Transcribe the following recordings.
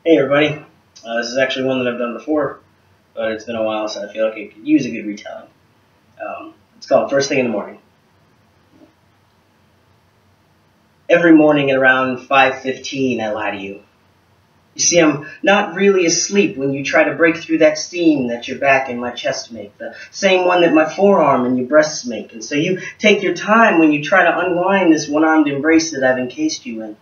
Hey everybody, this is actually one that I've done before, but it's been a while, so I feel like it could use a good retelling. It's called First Thing in the Morning. Every morning at around 5:15, I lie to you. You see, I'm not really asleep when you try to break through that seam that your back and my chest make, the same one that my forearm and your breasts make, and so you take your time when you try to unwind this one-armed embrace that I've encased you in.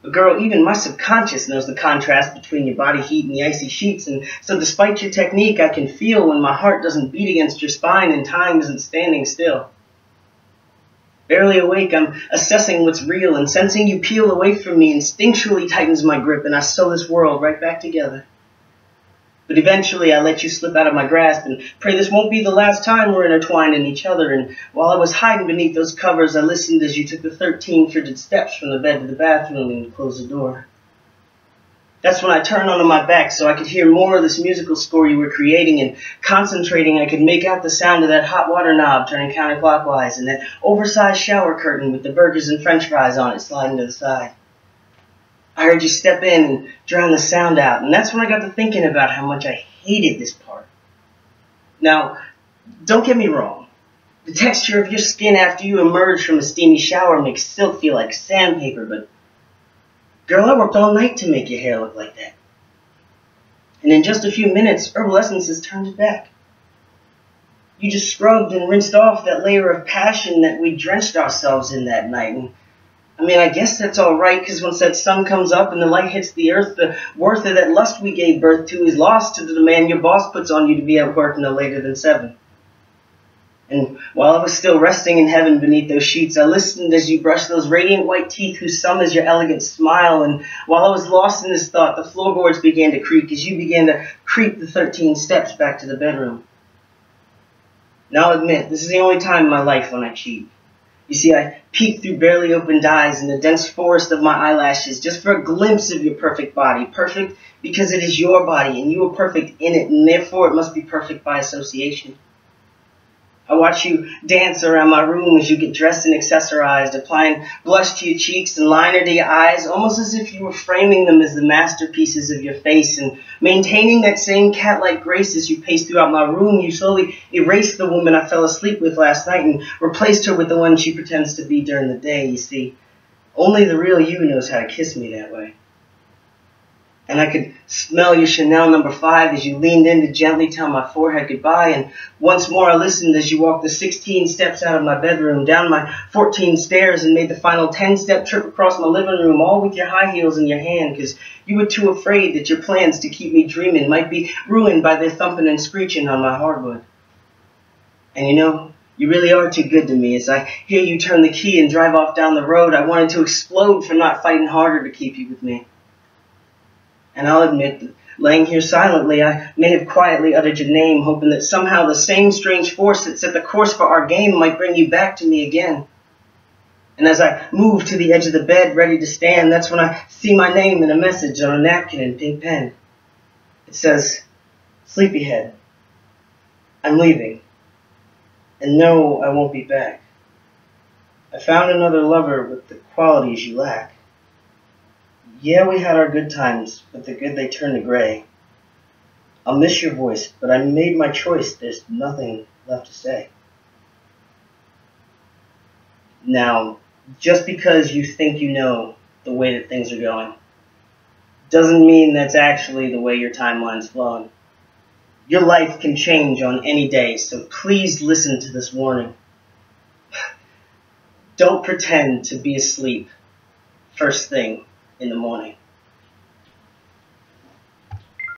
But girl, even my subconscious knows the contrast between your body heat and the icy sheets, and so despite your technique, I can feel when my heart doesn't beat against your spine and time isn't standing still. Barely awake, I'm assessing what's real, and sensing you peel away from me instinctually tightens my grip, and I sew this world right back together. But eventually I let you slip out of my grasp and pray this won't be the last time we're intertwined in each other. And while I was hiding beneath those covers, I listened as you took the 13 frigid steps from the bed to the bathroom and closed the door. That's when I turned onto my back so I could hear more of this musical score you were creating, and concentrating I could make out the sound of that hot water knob turning counterclockwise and that oversized shower curtain with the burgers and french fries on it sliding to the side. I heard you step in and drown the sound out, and that's when I got to thinking about how much I hated this part. Now, don't get me wrong. The texture of your skin after you emerge from a steamy shower makes silk feel like sandpaper, but girl, I worked all night to make your hair look like that. And in just a few minutes, Herbal Essences turned it back. You just scrubbed and rinsed off that layer of passion that we drenched ourselves in that night, and I guess that's all right, because once that sun comes up and the light hits the earth, the worth of that lust we gave birth to is lost to the demand your boss puts on you to be at work no later than 7. And while I was still resting in heaven beneath those sheets, I listened as you brushed those radiant white teeth whose sum is your elegant smile. And while I was lost in this thought, the floorboards began to creak as you began to creep the 13 steps back to the bedroom. Now I'll admit, this is the only time in my life when I cheat. You see, I peeked through barely opened eyes in the dense forest of my eyelashes just for a glimpse of your perfect body. Perfect because it is your body and you are perfect in it, and therefore it must be perfect by association. I watch you dance around my room as you get dressed and accessorized, applying blush to your cheeks and liner to your eyes, almost as if you were framing them as the masterpieces of your face, and maintaining that same cat-like grace as you paced throughout my room. You slowly erased the woman I fell asleep with last night and replaced her with the one she pretends to be during the day. You see, only the real you knows how to kiss me that way. And I could smell your Chanel No. 5 as you leaned in to gently tell my forehead goodbye. And once more I listened as you walked the 16 steps out of my bedroom, down my 14 stairs, and made the final 10-step trip across my living room, all with your high heels in your hand, because you were too afraid that your plans to keep me dreaming might be ruined by their thumping and screeching on my hardwood. And you know, you really are too good to me. As I hear you turn the key and drive off down the road, I wanted to explode for not fighting harder to keep you with me. And I'll admit that laying here silently, I may have quietly uttered your name, hoping that somehow the same strange force that set the course for our game might bring you back to me again. And as I move to the edge of the bed, ready to stand, that's when I see my name in a message on a napkin in pink pen. It says, "Sleepyhead, I'm leaving. And no, I won't be back. I found another lover with the qualities you lack. Yeah, we had our good times, but the good they turn to gray. I'll miss your voice, but I made my choice. There's nothing left to say." Now, just because you think you know the way that things are going, doesn't mean that's actually the way your timeline's flowing. Your life can change on any day, so please listen to this warning. Don't pretend to be asleep first thing in the morning.